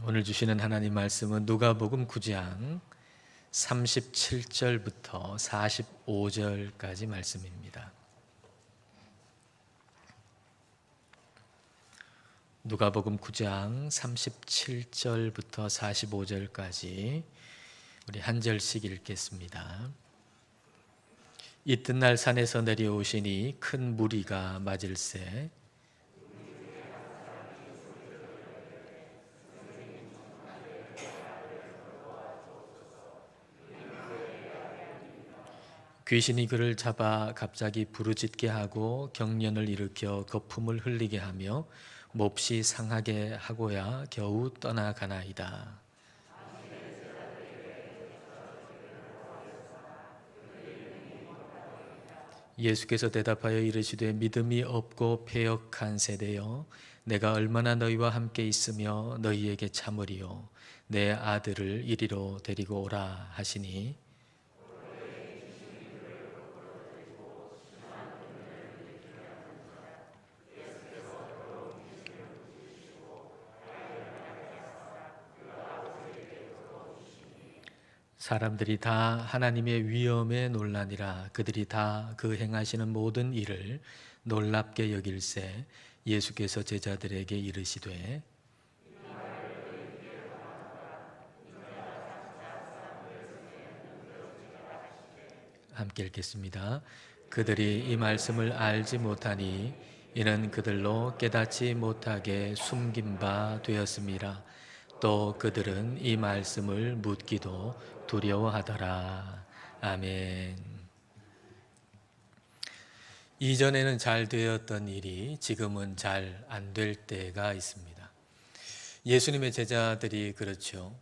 오늘 주시는 하나님 말씀은 누가복음 9장 37절부터 45절까지 말씀입니다. 누가복음 9장 37절부터 45절까지 우리 한 절씩 읽겠습니다. 이튿날 산에서 내려오시니 큰 무리가 맞을세 귀신이 그를 잡아 갑자기 부르짖게 하고 경련을 일으켜 거품을 흘리게 하며 몹시 상하게 하고야 겨우 떠나가나이다. 예수께서 대답하여 이르시되 믿음이 없고 패역한 세대여, 내가 얼마나 너희와 함께 있으며 너희에게 참으리요. 내 아들을 이리로 데리고 오라 하시니 사람들이 다 하나님의 위엄에 놀라니라. 그들이 다 그 행하시는 모든 일을 놀랍게 여길세 예수께서 제자들에게 이르시되 함께 읽겠습니다. 그들이 이 말씀을 알지 못하니 이는 그들로 깨닫지 못하게 숨긴 바 되었음이라. 또 그들은 이 말씀을 묻기도 두려워하더라. 아멘. 이전에는 잘 되었던 일이 지금은 잘 안 될 때가 있습니다. 예수님의 제자들이 그렇죠.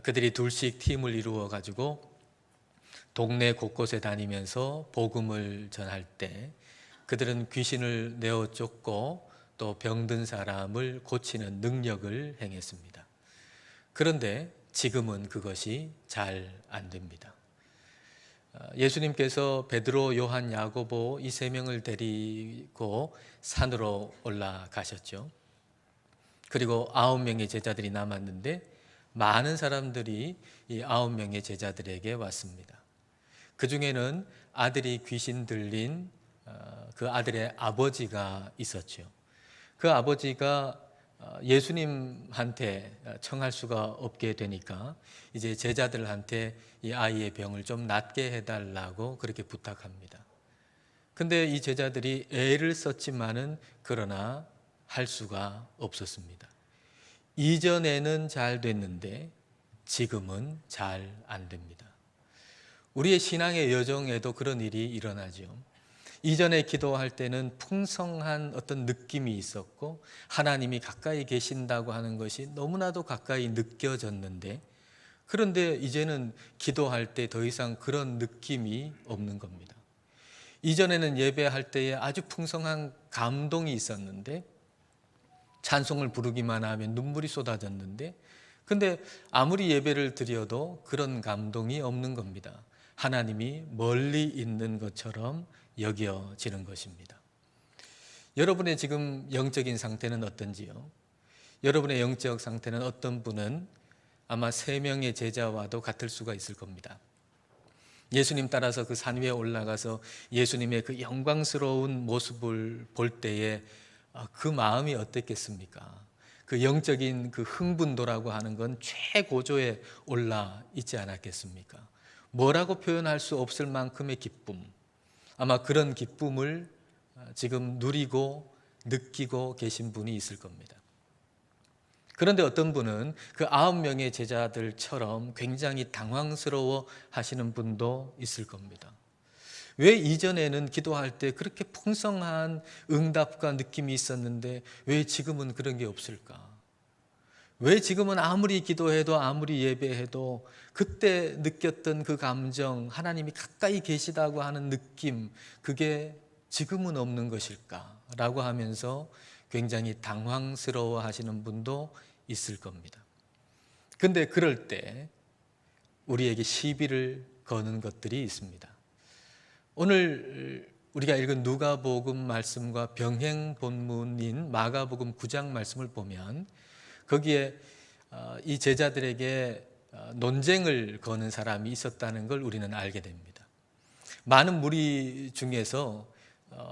그들이 둘씩 팀을 이루어 가지고 동네 곳곳에 다니면서 복음을 전할 때 그들은 귀신을 내어 쫓고 또 병든 사람을 고치는 능력을 행했습니다. 그런데 지금은 그것이 잘 안 됩니다. 예수님께서 베드로, 요한, 야고보 이 세 명을 데리고 산으로 올라가셨죠. 그리고 9명의 제자들이 남았는데 많은 사람들이 이 9명의 제자들에게 왔습니다. 그 중에는 아들이 귀신 들린 그 아들의 아버지가 있었죠. 그 아버지가 예수님한테 청할 수가 없게 되니까 이제 제자들한테 이 아이의 병을 좀 낫게 해달라고 그렇게 부탁합니다. 근데 이 제자들이 애를 썼지만은 그러나 할 수가 없었습니다. 이전에는 잘 됐는데 지금은 잘 안 됩니다. 우리의 신앙의 여정에도 그런 일이 일어나죠. 이전에 기도할 때는 풍성한 어떤 느낌이 있었고 하나님이 가까이 계신다고 하는 것이 너무나도 가까이 느껴졌는데, 그런데 이제는 기도할 때 더 이상 그런 느낌이 없는 겁니다. 이전에는 예배할 때에 아주 풍성한 감동이 있었는데 찬송을 부르기만 하면 눈물이 쏟아졌는데, 근데 아무리 예배를 드려도 그런 감동이 없는 겁니다. 하나님이 멀리 있는 것처럼 여겨지는 것입니다. 여러분의 지금 영적인 상태는 어떤지요? 여러분의 영적 상태는 어떤 분은 아마 3명의 제자와도 같을 수가 있을 겁니다. 예수님 따라서 그 산 위에 올라가서 예수님의 그 영광스러운 모습을 볼 때에 그 마음이 어땠겠습니까? 그 영적인 그 흥분도라고 하는 건 최고조에 올라 있지 않았겠습니까? 뭐라고 표현할 수 없을 만큼의 기쁨, 아마 그런 기쁨을 지금 누리고 느끼고 계신 분이 있을 겁니다. 그런데 어떤 분은 그 9명의 제자들처럼 굉장히 당황스러워 하시는 분도 있을 겁니다. 왜 이전에는 기도할 때 그렇게 풍성한 응답과 느낌이 있었는데 왜 지금은 그런 게 없을까? 왜 지금은 아무리 기도해도 아무리 예배해도 그때 느꼈던 그 감정, 하나님이 가까이 계시다고 하는 느낌, 그게 지금은 없는 것일까? 라고 하면서 굉장히 당황스러워 하시는 분도 있을 겁니다. 근데 그럴 때 우리에게 시비를 거는 것들이 있습니다. 오늘 우리가 읽은 누가복음 말씀과 병행 본문인 마가복음 9장 말씀을 보면 거기에 이 제자들에게 논쟁을 거는 사람이 있었다는 걸 우리는 알게 됩니다. 많은 무리 중에서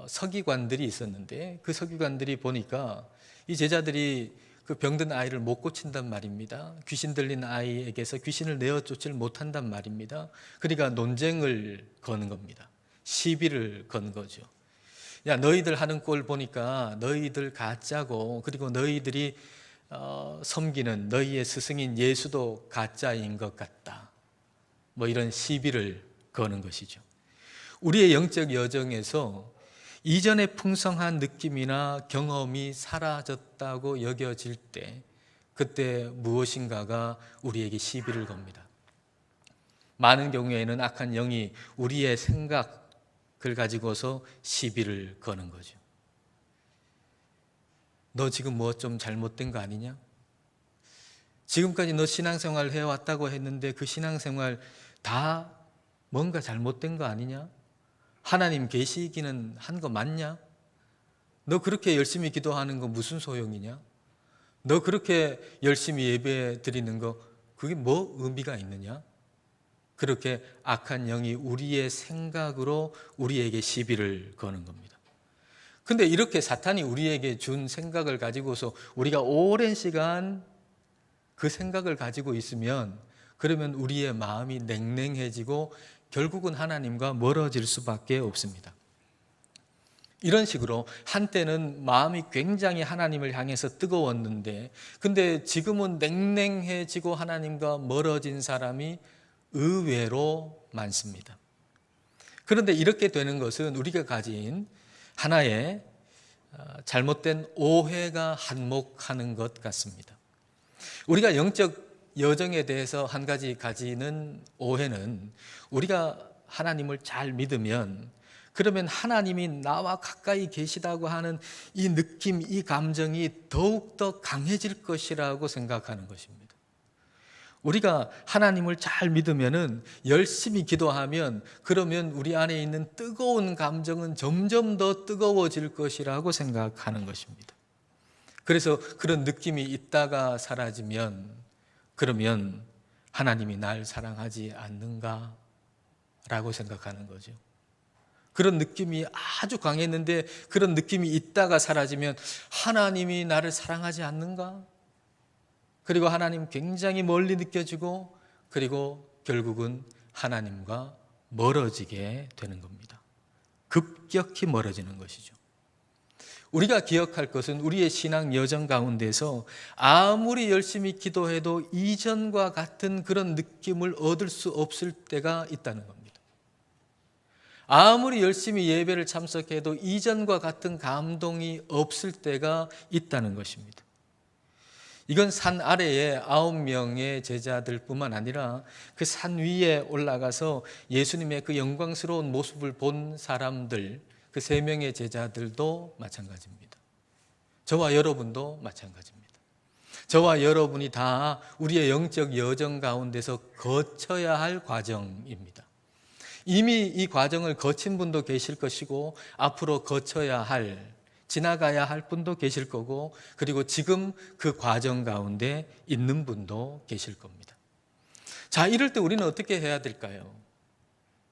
서기관들이 있었는데 그 서기관들이 보니까 이 제자들이 그 병든 아이를 못 고친단 말입니다. 귀신 들린 아이에게서 귀신을 내어 쫓질 못한단 말입니다. 그러니까 논쟁을 거는 겁니다. 시비를 건 거죠. 야, 너희들 하는 꼴 보니까 너희들 가짜고, 그리고 너희들이 섬기는 너희의 스승인 예수도 가짜인 것 같다. 뭐 이런 시비를 거는 것이죠. 우리의 영적 여정에서 이전의 풍성한 느낌이나 경험이 사라졌다고 여겨질 때, 그때 무엇인가가 우리에게 시비를 겁니다. 많은 경우에는 악한 영이 우리의 생각을 가지고서 시비를 거는 거죠. 너 지금 뭐 좀 잘못된 거 아니냐? 지금까지 너 신앙생활 해왔다고 했는데 그 신앙생활 다 뭔가 잘못된 거 아니냐? 하나님 계시기는 한 거 맞냐? 너 그렇게 열심히 기도하는 거 무슨 소용이냐? 너 그렇게 열심히 예배 드리는 거 그게 뭐 의미가 있느냐? 그렇게 악한 영이 우리의 생각으로 우리에게 시비를 거는 겁니다. 근데 이렇게 사탄이 우리에게 준 생각을 가지고서 우리가 오랜 시간 그 생각을 가지고 있으면, 그러면 우리의 마음이 냉랭해지고 결국은 하나님과 멀어질 수밖에 없습니다. 이런 식으로 한때는 마음이 굉장히 하나님을 향해서 뜨거웠는데, 근데 지금은 냉랭해지고 하나님과 멀어진 사람이 의외로 많습니다. 그런데 이렇게 되는 것은 우리가 가진 하나의 잘못된 오해가 한몫하는 것 같습니다. 우리가 영적 여정에 대해서 한 가지 가지는 오해는, 우리가 하나님을 잘 믿으면 그러면 하나님이 나와 가까이 계시다고 하는 이 느낌, 이 감정이 더욱더 강해질 것이라고 생각하는 것입니다. 우리가 하나님을 잘 믿으면은, 열심히 기도하면, 그러면 우리 안에 있는 뜨거운 감정은 점점 더 뜨거워질 것이라고 생각하는 것입니다. 그래서 그런 느낌이 있다가 사라지면, 그러면 하나님이 날 사랑하지 않는가? 라고 생각하는 거죠. 그런 느낌이 아주 강했는데 그런 느낌이 있다가 사라지면 하나님이 나를 사랑하지 않는가? 그리고 하나님 굉장히 멀리 느껴지고, 그리고 결국은 하나님과 멀어지게 되는 겁니다. 급격히 멀어지는 것이죠. 우리가 기억할 것은 우리의 신앙 여정 가운데서 아무리 열심히 기도해도 이전과 같은 그런 느낌을 얻을 수 없을 때가 있다는 겁니다. 아무리 열심히 예배를 참석해도 이전과 같은 감동이 없을 때가 있다는 것입니다. 이건 산 아래에 9명의 제자들 뿐만 아니라 그 산 위에 올라가서 예수님의 그 영광스러운 모습을 본 사람들, 그 3명의 제자들도 마찬가지입니다. 저와 여러분도 마찬가지입니다. 저와 여러분이 다 우리의 영적 여정 가운데서 거쳐야 할 과정입니다. 이미 이 과정을 거친 분도 계실 것이고, 앞으로 거쳐야 할, 지나가야 할 분도 계실 거고, 그리고 지금 그 과정 가운데 있는 분도 계실 겁니다. 자, 이럴 때 우리는 어떻게 해야 될까요?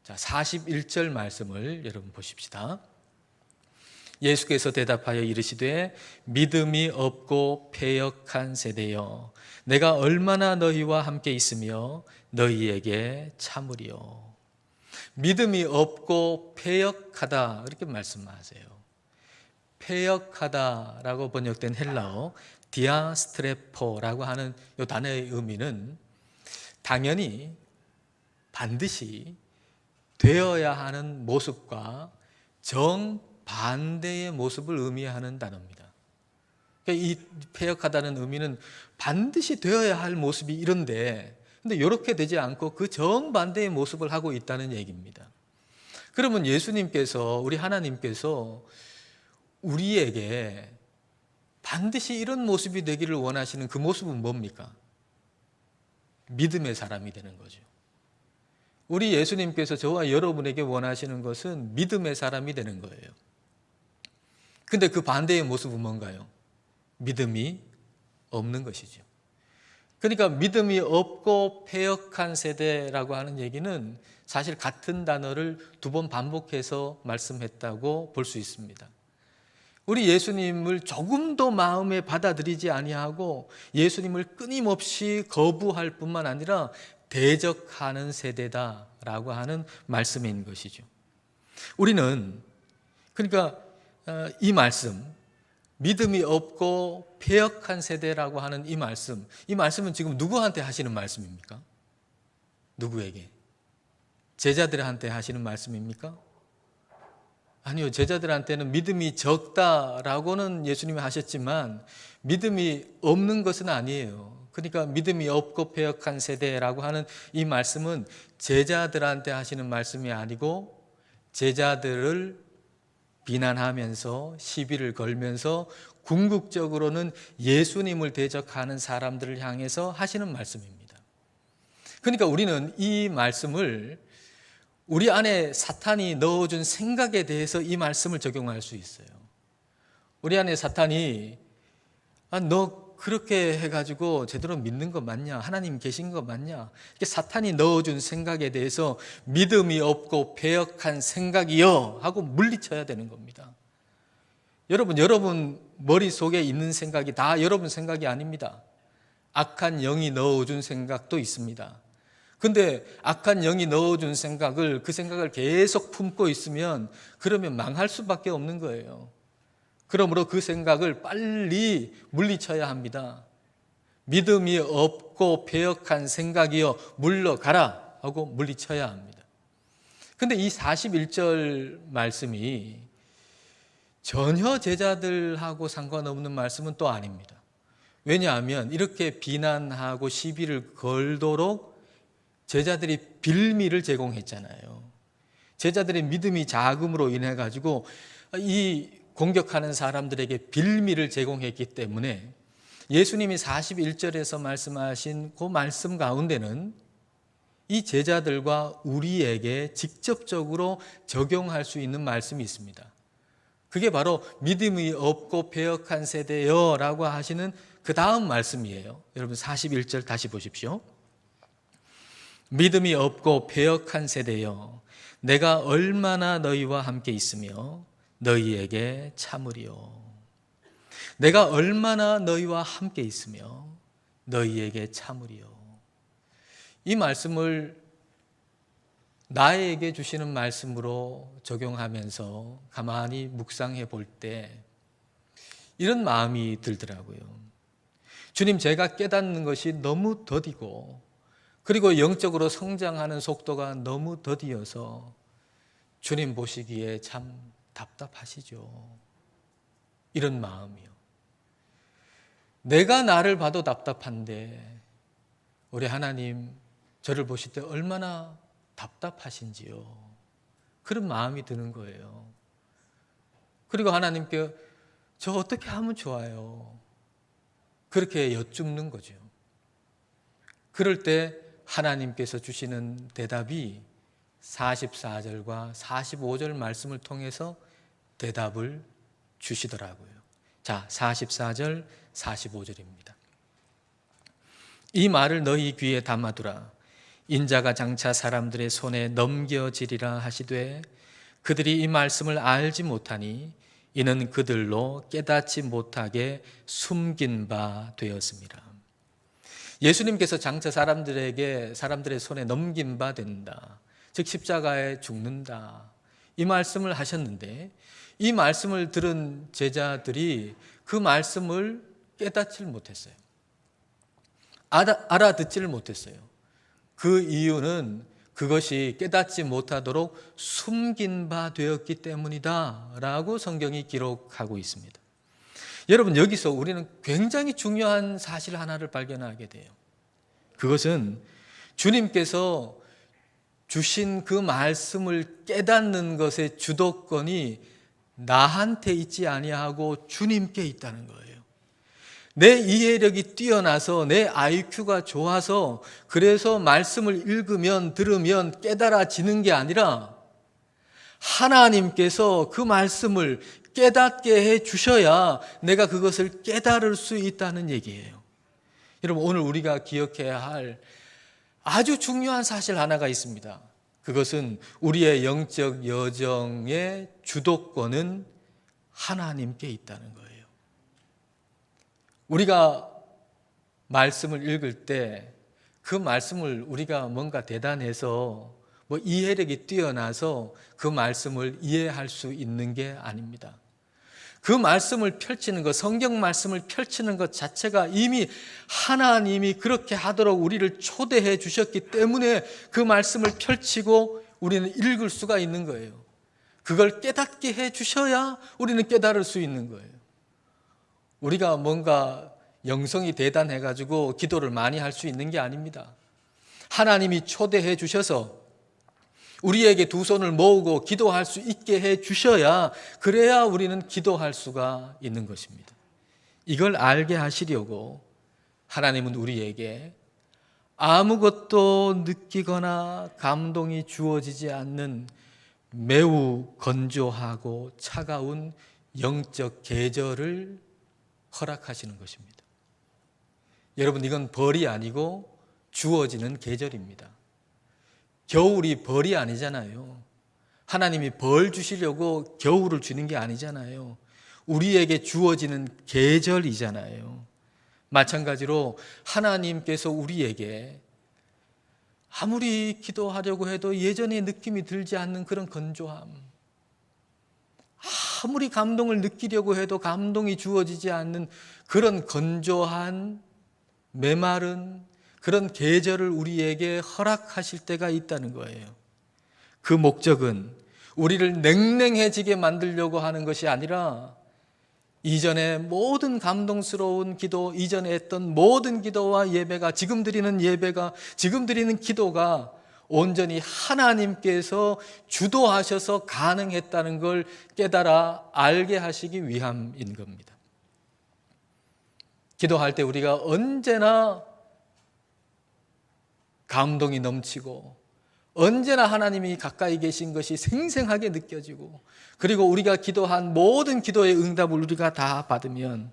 자, 41절 말씀을 여러분 보십시다. 예수께서 대답하여 이르시되 믿음이 없고 패역한 세대여, 내가 얼마나 너희와 함께 있으며 너희에게 참으리요. 믿음이 없고 패역하다, 이렇게 말씀하세요. 패역하다라고 번역된 헬라어 디아스트레포라고 하는 이 단어의 의미는 당연히 반드시 되어야 하는 모습과 정반대의 모습을 의미하는 단어입니다. 그러니까 이 패역하다는 의미는 반드시 되어야 할 모습이 이런데, 근데 이렇게 되지 않고 그 정반대의 모습을 하고 있다는 얘기입니다. 그러면 예수님께서, 우리 하나님께서 우리에게 반드시 이런 모습이 되기를 원하시는 그 모습은 뭡니까? 믿음의 사람이 되는 거죠. 우리 예수님께서 저와 여러분에게 원하시는 것은 믿음의 사람이 되는 거예요. 근데 그 반대의 모습은 뭔가요? 믿음이 없는 것이죠. 그러니까 믿음이 없고 패역한 세대라고 하는 얘기는 사실 같은 단어를 두 번 반복해서 말씀했다고 볼 수 있습니다. 우리 예수님을 조금도 마음에 받아들이지 아니하고 예수님을 끊임없이 거부할 뿐만 아니라 대적하는 세대다라고 하는 말씀인 것이죠. 우리는 그러니까 이 말씀, 믿음이 없고 패역한 세대라고 하는 이 말씀은 지금 누구한테 하시는 말씀입니까? 누구에게? 제자들한테 하시는 말씀입니까? 아니요, 제자들한테는 믿음이 적다라고는 예수님이 하셨지만 믿음이 없는 것은 아니에요. 그러니까 믿음이 없고 패역한 세대라고 하는 이 말씀은 제자들한테 하시는 말씀이 아니고 제자들을 비난하면서 시비를 걸면서 궁극적으로는 예수님을 대적하는 사람들을 향해서 하시는 말씀입니다. 그러니까 우리는 이 말씀을 우리 안에 사탄이 넣어준 생각에 대해서 이 말씀을 적용할 수 있어요. 우리 안에 사탄이 너 그렇게 해가지고 제대로 믿는 거 맞냐? 하나님 계신 거 맞냐? 이렇게 사탄이 넣어준 생각에 대해서 믿음이 없고 패역한 생각이요 하고 물리쳐야 되는 겁니다. 여러분 머릿속에 있는 생각이 다 여러분 생각이 아닙니다. 악한 영이 넣어준 생각도 있습니다. 근데 악한 영이 넣어준 그 생각을 계속 품고 있으면 그러면 망할 수밖에 없는 거예요. 그러므로 그 생각을 빨리 물리쳐야 합니다. 믿음이 없고 패역한 생각이여 물러가라 하고 물리쳐야 합니다. 근데 이 41절 말씀이 전혀 제자들하고 상관없는 말씀은 또 아닙니다. 왜냐하면 이렇게 비난하고 시비를 걸도록 제자들이 빌미를 제공했잖아요. 제자들의 믿음이 작음으로 인해 가지고 이 공격하는 사람들에게 빌미를 제공했기 때문에 예수님이 41절에서 말씀하신 그 말씀 가운데는 이 제자들과 우리에게 직접적으로 적용할 수 있는 말씀이 있습니다. 그게 바로 믿음이 없고 패역한 세대여라고 하시는 그 다음 말씀이에요. 여러분 41절 다시 보십시오. 믿음이 없고 패역한 세대여 내가 얼마나 너희와 함께 있으며 너희에게 참으리요. 내가 얼마나 너희와 함께 있으며 너희에게 참으리요. 이 말씀을 나에게 주시는 말씀으로 적용하면서 가만히 묵상해 볼 때 이런 마음이 들더라고요. 주님, 제가 깨닫는 것이 너무 더디고 그리고 영적으로 성장하는 속도가 너무 더디어서 주님 보시기에 참 답답하시죠. 이런 마음이요. 내가 나를 봐도 답답한데 우리 하나님 저를 보실 때 얼마나 답답하신지요. 그런 마음이 드는 거예요. 그리고 하나님께 저 어떻게 하면 좋아요? 그렇게 여쭙는 거죠. 그럴 때 하나님께서 주시는 대답이 44절과 45절 말씀을 통해서 대답을 주시더라고요. 자, 44절, 45절입니다. 이 말을 너희 귀에 담아두라. 인자가 장차 사람들의 손에 넘겨지리라 하시되 그들이 이 말씀을 알지 못하니 이는 그들로 깨닫지 못하게 숨긴 바 되었습니다. 예수님께서 장차 사람들의 손에 넘긴 바 된다. 즉 십자가에 죽는다. 이 말씀을 하셨는데 이 말씀을 들은 제자들이 그 말씀을 깨닫질 못했어요. 알아듣지를 못했어요. 그 이유는 그것이 깨닫지 못하도록 숨긴 바 되었기 때문이다 라고 성경이 기록하고 있습니다. 여러분, 여기서 우리는 굉장히 중요한 사실 하나를 발견하게 돼요. 그것은 주님께서 주신 그 말씀을 깨닫는 것의 주도권이 나한테 있지 아니하고 주님께 있다는 거예요. 내 이해력이 뛰어나서 내 IQ가 좋아서 그래서 말씀을 읽으면 들으면 깨달아지는 게 아니라 하나님께서 그 말씀을 깨닫게 해 주셔야 내가 그것을 깨달을 수 있다는 얘기예요. 여러분, 오늘 우리가 기억해야 할 아주 중요한 사실 하나가 있습니다. 그것은 우리의 영적 여정의 주도권은 하나님께 있다는 거예요. 우리가 말씀을 읽을 때 그 말씀을 우리가 뭔가 대단해서 이해력이 뛰어나서 그 말씀을 이해할 수 있는 게 아닙니다. 그 말씀을 펼치는 것, 성경 말씀을 펼치는 것 자체가 이미 하나님이 그렇게 하도록 우리를 초대해 주셨기 때문에 그 말씀을 펼치고 우리는 읽을 수가 있는 거예요. 그걸 깨닫게 해 주셔야 우리는 깨달을 수 있는 거예요. 우리가 뭔가 영성이 대단해가지고 기도를 많이 할 수 있는 게 아닙니다. 하나님이 초대해 주셔서 우리에게 두 손을 모으고 기도할 수 있게 해 주셔야, 그래야 우리는 기도할 수가 있는 것입니다. 이걸 알게 하시려고 하나님은 우리에게 아무것도 느끼거나 감동이 주어지지 않는 매우 건조하고 차가운 영적 계절을 허락하시는 것입니다. 여러분, 이건 벌이 아니고 주어지는 계절입니다. 겨울이 벌이 아니잖아요. 하나님이 벌 주시려고 겨울을 주는 게 아니잖아요. 우리에게 주어지는 계절이잖아요. 마찬가지로 하나님께서 우리에게 아무리 기도하려고 해도 예전의 느낌이 들지 않는 그런 건조함, 아무리 감동을 느끼려고 해도 감동이 주어지지 않는 그런 건조한 메마른 그런 계절을 우리에게 허락하실 때가 있다는 거예요. 그 목적은 우리를 냉랭해지게 만들려고 하는 것이 아니라 이전에 모든 감동스러운 기도, 이전에 했던 모든 기도와 예배가, 지금 드리는 예배가, 지금 드리는 기도가 온전히 하나님께서 주도하셔서 가능했다는 걸 깨달아 알게 하시기 위함인 겁니다. 기도할 때 우리가 언제나 감동이 넘치고 언제나 하나님이 가까이 계신 것이 생생하게 느껴지고, 그리고 우리가 기도한 모든 기도의 응답을 우리가 다 받으면,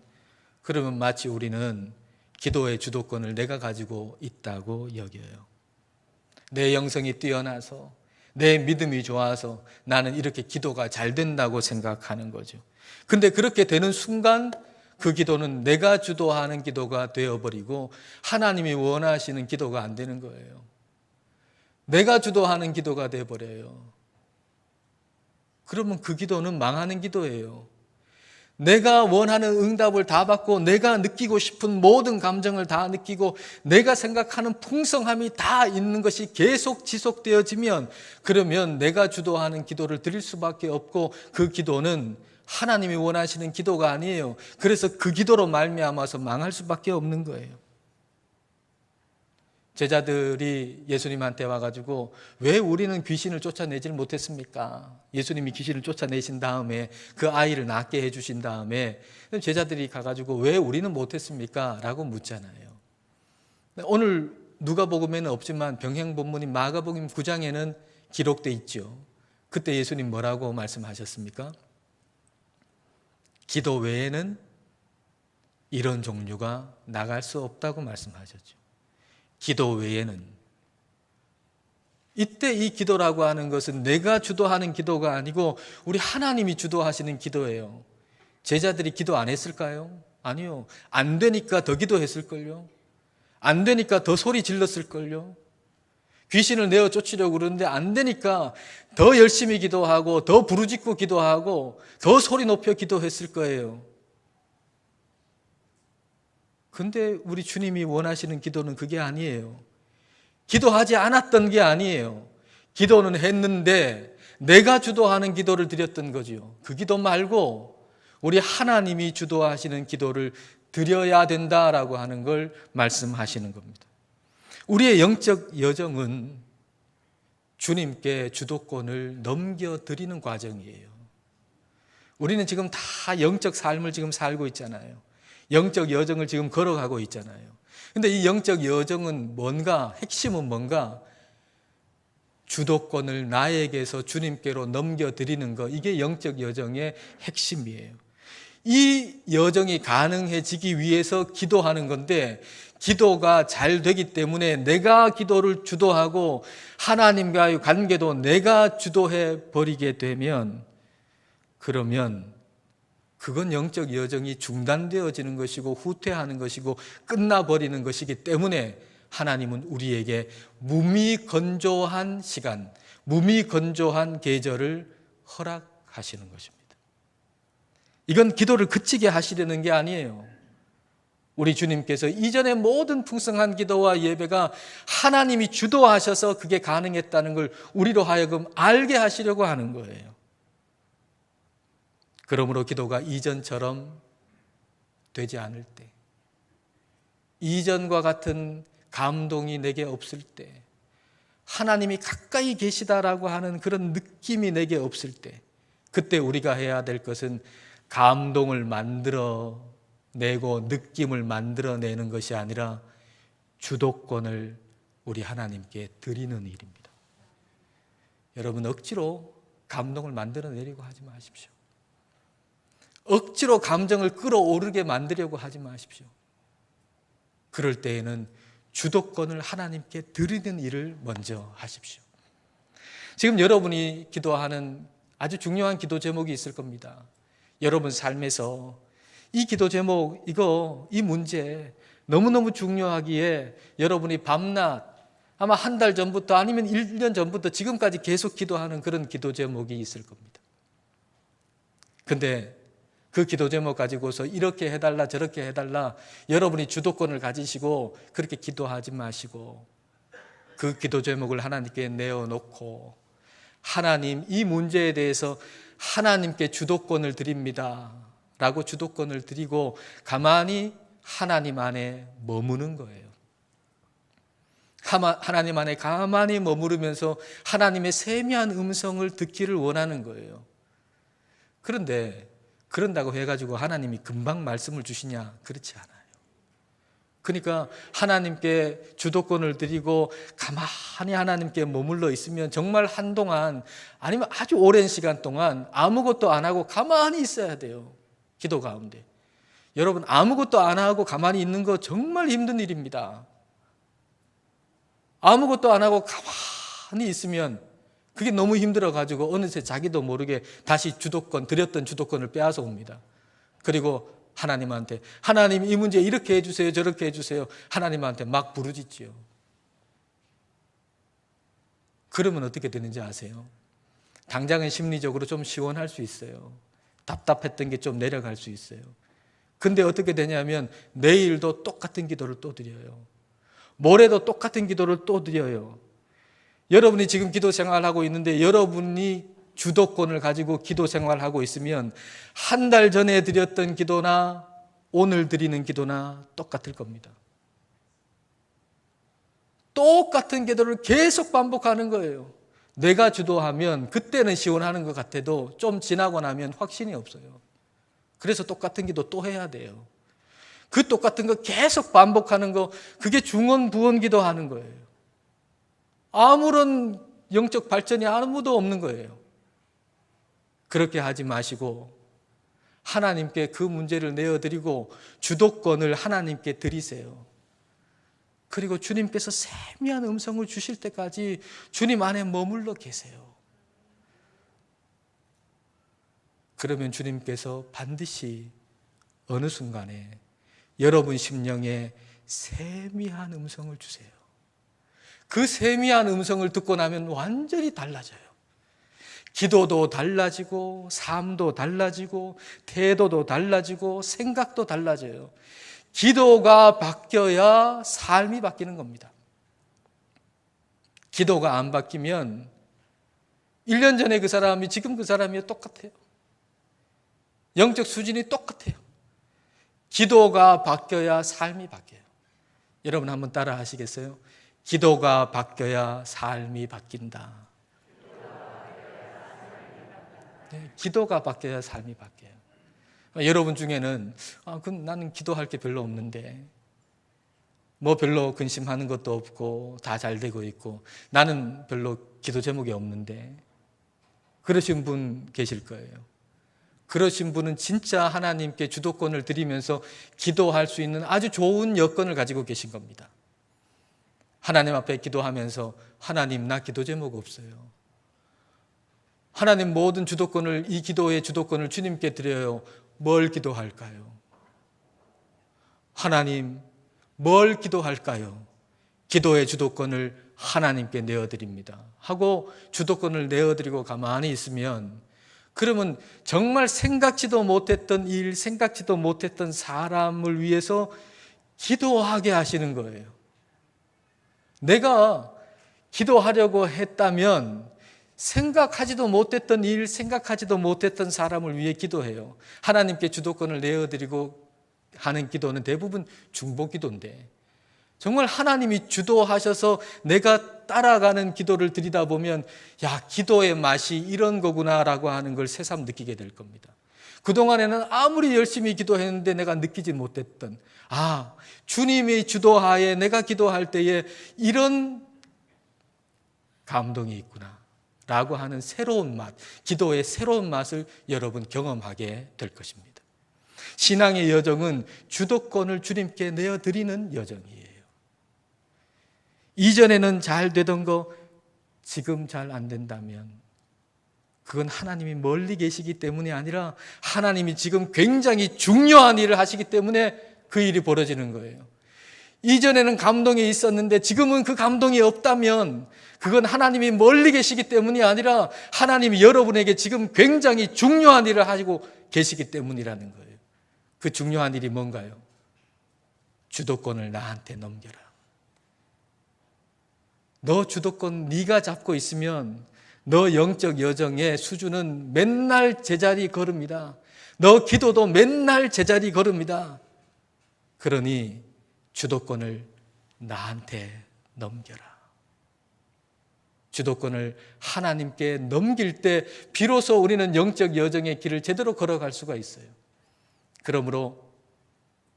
그러면 마치 우리는 기도의 주도권을 내가 가지고 있다고 여겨요. 내 영성이 뛰어나서, 내 믿음이 좋아서 나는 이렇게 기도가 잘 된다고 생각하는 거죠. 근데 그렇게 되는 순간 그 기도는 내가 주도하는 기도가 되어버리고 하나님이 원하시는 기도가 안 되는 거예요. 내가 주도하는 기도가 되어버려요. 그러면 그 기도는 망하는 기도예요. 내가 원하는 응답을 다 받고, 내가 느끼고 싶은 모든 감정을 다 느끼고, 내가 생각하는 풍성함이 다 있는 것이 계속 지속되어지면, 그러면 내가 주도하는 기도를 드릴 수밖에 없고, 그 기도는 하나님이 원하시는 기도가 아니에요. 그래서 그 기도로 말미암아서 망할 수밖에 없는 거예요. 제자들이 예수님한테 와가지고 왜 우리는 귀신을 쫓아내지를 못했습니까? 예수님이 귀신을 쫓아내신 다음에 그 아이를 낫게 해주신 다음에 제자들이 가가지고 왜 우리는 못했습니까? 라고 묻잖아요. 오늘 누가복음에는 없지만 병행 본문인 마가복음 9장에는 기록돼 있죠. 그때 예수님 뭐라고 말씀하셨습니까? 기도 외에는 이런 종류가 나갈 수 없다고 말씀하셨죠. 기도 외에는. 이때 이 기도라고 하는 것은 내가 주도하는 기도가 아니고 우리 하나님이 주도하시는 기도예요. 제자들이 기도 안 했을까요? 아니요. 안 되니까 더 기도했을걸요. 안 되니까 더 소리 질렀을걸요. 귀신을 내어 쫓으려고 그러는데 안 되니까 더 열심히 기도하고 더 부르짖고 기도하고 더 소리 높여 기도했을 거예요. 근데 우리 주님이 원하시는 기도는 그게 아니에요. 기도하지 않았던 게 아니에요. 기도는 했는데 내가 주도하는 기도를 드렸던 거죠. 그 기도 말고 우리 하나님이 주도하시는 기도를 드려야 된다라고 하는 걸 말씀하시는 겁니다. 우리의 영적 여정은 주님께 주도권을 넘겨드리는 과정이에요. 우리는 지금 다 영적 삶을 지금 살고 있잖아요. 영적 여정을 지금 걸어가고 있잖아요. 근데 이 영적 여정은 뭔가, 핵심은 뭔가, 주도권을 나에게서 주님께로 넘겨드리는 것, 이게 영적 여정의 핵심이에요. 이 여정이 가능해지기 위해서 기도하는 건데, 기도가 잘 되기 때문에 내가 기도를 주도하고 하나님과의 관계도 내가 주도해 버리게 되면, 그러면 그건 영적 여정이 중단되어지는 것이고 후퇴하는 것이고 끝나버리는 것이기 때문에 하나님은 우리에게 무미건조한 시간, 무미건조한 계절을 허락하시는 것입니다. 이건 기도를 그치게 하시려는 게 아니에요. 우리 주님께서 이전의 모든 풍성한 기도와 예배가 하나님이 주도하셔서 그게 가능했다는 걸 우리로 하여금 알게 하시려고 하는 거예요. 그러므로 기도가 이전처럼 되지 않을 때, 이전과 같은 감동이 내게 없을 때, 하나님이 가까이 계시다라고 하는 그런 느낌이 내게 없을 때, 그때 우리가 해야 될 것은 감동을 만들어내고 느낌을 만들어내는 것이 아니라 주도권을 우리 하나님께 드리는 일입니다. 여러분, 억지로 감동을 만들어내려고 하지 마십시오. 억지로 감정을 끌어오르게 만들려고 하지 마십시오. 그럴 때에는 주도권을 하나님께 드리는 일을 먼저 하십시오. 지금 여러분이 기도하는 아주 중요한 기도 제목이 있을 겁니다. 여러분 삶에서 이 기도 제목, 이 문제 너무너무 중요하기에 여러분이 밤낮 아마 한 달 전부터 아니면 1년 전부터 지금까지 계속 기도하는 그런 기도 제목이 있을 겁니다. 근데 그 기도 제목 가지고서 이렇게 해달라 저렇게 해달라 여러분이 주도권을 가지시고 그렇게 기도하지 마시고, 그 기도 제목을 하나님께 내어놓고 하나님, 이 문제에 대해서 하나님께 주도권을 드립니다 라고 주도권을 드리고 가만히 하나님 안에 머무는 거예요. 하나님 안에 가만히 머무르면서 하나님의 세미한 음성을 듣기를 원하는 거예요. 그런데 그런다고 해가지고 하나님이 금방 말씀을 주시냐? 그렇지 않아요. 그러니까 하나님께 주도권을 드리고 가만히 하나님께 머물러 있으면 정말 한동안 아니면 아주 오랜 시간 동안 아무것도 안 하고 가만히 있어야 돼요. 기도 가운데. 여러분, 아무것도 안 하고 가만히 있는 거 정말 힘든 일입니다. 아무것도 안 하고 가만히 있으면 그게 너무 힘들어가지고 어느새 자기도 모르게 다시 드렸던 주도권을 빼앗아 옵니다. 그리고 하나님한테, 하나님 이 문제 이렇게 해주세요 저렇게 해주세요, 하나님한테 막 부르짖지요. 그러면 어떻게 되는지 아세요? 당장은 심리적으로 좀 시원할 수 있어요. 답답했던 게 좀 내려갈 수 있어요. 근데 어떻게 되냐면 내일도 똑같은 기도를 또 드려요. 모레도 똑같은 기도를 또 드려요. 여러분이 지금 기도 생활하고 있는데 여러분이 주도권을 가지고 기도 생활하고 있으면 한 달 전에 드렸던 기도나 오늘 드리는 기도나 똑같을 겁니다. 똑같은 기도를 계속 반복하는 거예요. 내가 주도하면 그때는 시원하는 것 같아도 좀 지나고 나면 확신이 없어요. 그래서 똑같은 기도 또 해야 돼요. 그 똑같은 거 계속 반복하는 거, 그게 중언 부언 기도하는 거예요. 아무런 영적 발전이 아무도 없는 거예요. 그렇게 하지 마시고 하나님께 그 문제를 내어드리고 주도권을 하나님께 드리세요. 그리고 주님께서 세미한 음성을 주실 때까지 주님 안에 머물러 계세요. 그러면 주님께서 반드시 어느 순간에 여러분 심령에 세미한 음성을 주세요. 그 세미한 음성을 듣고 나면 완전히 달라져요. 기도도 달라지고 삶도 달라지고 태도도 달라지고 생각도 달라져요. 기도가 바뀌어야 삶이 바뀌는 겁니다. 기도가 안 바뀌면 1년 전에 그 사람이 지금 그 사람이 똑같아요. 영적 수준이 똑같아요. 기도가 바뀌어야 삶이 바뀌어요. 여러분 한번 따라 하시겠어요? 기도가 바뀌어야 삶이 바뀐다. 네, 기도가 바뀌어야 삶이 바뀌어요. 여러분 중에는 그럼 나는 기도할 게 별로 없는데, 뭐 별로 근심하는 것도 없고 다 잘 되고 있고 나는 별로 기도 제목이 없는데, 그러신 분 계실 거예요. 그러신 분은 진짜 하나님께 주도권을 드리면서 기도할 수 있는 아주 좋은 여건을 가지고 계신 겁니다. 하나님 앞에 기도하면서 하나님, 나 기도 제목 없어요. 하나님, 모든 주도권을, 이 기도의 주도권을 주님께 드려요. 뭘 기도할까요? 하나님, 뭘 기도할까요? 기도의 주도권을 하나님께 내어드립니다 하고 주도권을 내어드리고 가만히 있으면, 그러면 정말 생각지도 못했던 일, 생각지도 못했던 사람을 위해서 기도하게 하시는 거예요. 내가 기도하려고 했다면 생각하지도 못했던 일, 생각하지도 못했던 사람을 위해 기도해요. 하나님께 주도권을 내어드리고 하는 기도는 대부분 중보 기도인데, 정말 하나님이 주도하셔서 내가 따라가는 기도를 드리다 보면, 야, 기도의 맛이 이런 거구나라고 하는 걸 새삼 느끼게 될 겁니다. 그동안에는 아무리 열심히 기도했는데 내가 느끼지 못했던, 주님의 주도하에 내가 기도할 때에 이런 감동이 있구나 라고 하는 새로운 맛, 기도의 새로운 맛을 여러분 경험하게 될 것입니다. 신앙의 여정은 주도권을 주님께 내어드리는 여정이에요. 이전에는 잘 되던 거 지금 잘 안 된다면 그건 하나님이 멀리 계시기 때문이 아니라 하나님이 지금 굉장히 중요한 일을 하시기 때문에 그 일이 벌어지는 거예요. 이전에는 감동이 있었는데 지금은 그 감동이 없다면 그건 하나님이 멀리 계시기 때문이 아니라 하나님이 여러분에게 지금 굉장히 중요한 일을 하시고 계시기 때문이라는 거예요. 그 중요한 일이 뭔가요? 주도권을 나한테 넘겨라. 너 주도권 네가 잡고 있으면 너 영적 여정의 수준은 맨날 제자리 걸음이다. 너 기도도 맨날 제자리 걸음이다. 그러니 주도권을 나한테 넘겨라. 주도권을 하나님께 넘길 때 비로소 우리는 영적 여정의 길을 제대로 걸어갈 수가 있어요. 그러므로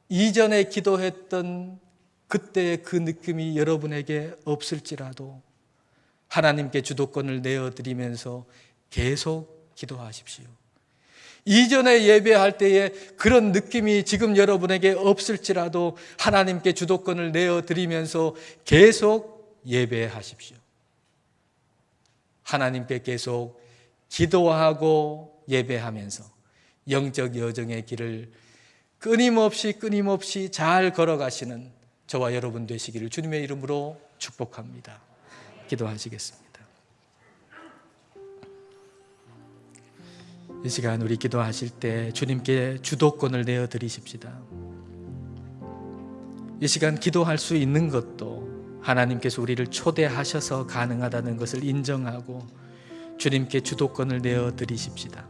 이전에 기도했던 그때의 그 느낌이 여러분에게 없을지라도 하나님께 주도권을 내어드리면서 계속 기도하십시오. 이전에 예배할 때에 그런 느낌이 지금 여러분에게 없을지라도 하나님께 주도권을 내어드리면서 계속 예배하십시오. 하나님께 계속 기도하고 예배하면서 영적 여정의 길을 끊임없이 잘 걸어가시는 저와 여러분 되시기를 주님의 이름으로 축복합니다. 기도하시겠습니다. 이 시간 우리 기도하실 때 주님께 주도권을 내어드리십시다. 이 시간 기도할 수 있는 것도 하나님께서 우리를 초대하셔서 가능하다는 것을 인정하고 주님께 주도권을 내어드리십시다.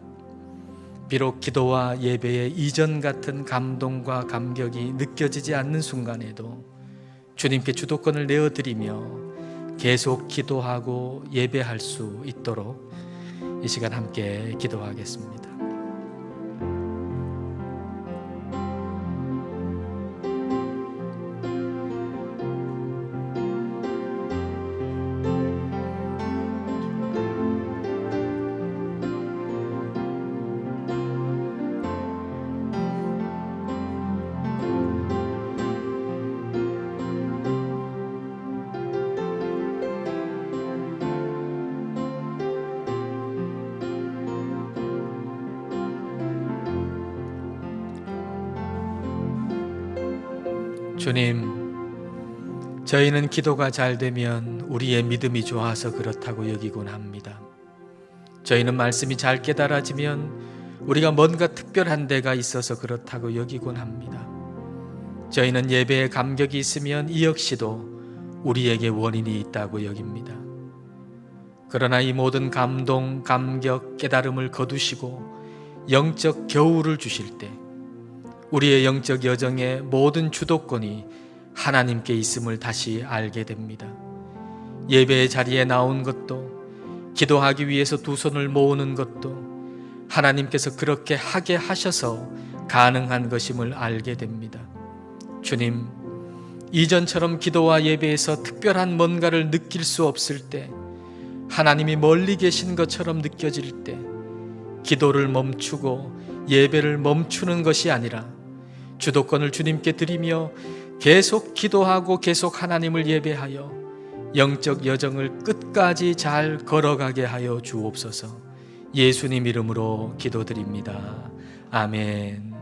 비록 기도와 예배의 이전 같은 감동과 감격이 느껴지지 않는 순간에도 주님께 주도권을 내어드리며 계속 기도하고 예배할 수 있도록 이 시간 함께 기도하겠습니다. 주님, 저희는 기도가 잘 되면 우리의 믿음이 좋아서 그렇다고 여기곤 합니다. 저희는 말씀이 잘 깨달아지면 우리가 뭔가 특별한 데가 있어서 그렇다고 여기곤 합니다. 저희는 예배에 감격이 있으면 이 역시도 우리에게 원인이 있다고 여깁니다. 그러나 이 모든 감동, 감격, 깨달음을 거두시고 영적 겨울을 주실 때 우리의 영적 여정의 모든 주도권이 하나님께 있음을 다시 알게 됩니다. 예배의 자리에 나온 것도, 기도하기 위해서 두 손을 모으는 것도 하나님께서 그렇게 하게 하셔서 가능한 것임을 알게 됩니다. 주님, 이전처럼 기도와 예배에서 특별한 뭔가를 느낄 수 없을 때, 하나님이 멀리 계신 것처럼 느껴질 때 기도를 멈추고 예배를 멈추는 것이 아니라 주도권을 주님께 드리며 계속 기도하고 계속 하나님을 예배하여 영적 여정을 끝까지 잘 걸어가게 하여 주옵소서. 예수님 이름으로 기도드립니다. 아멘.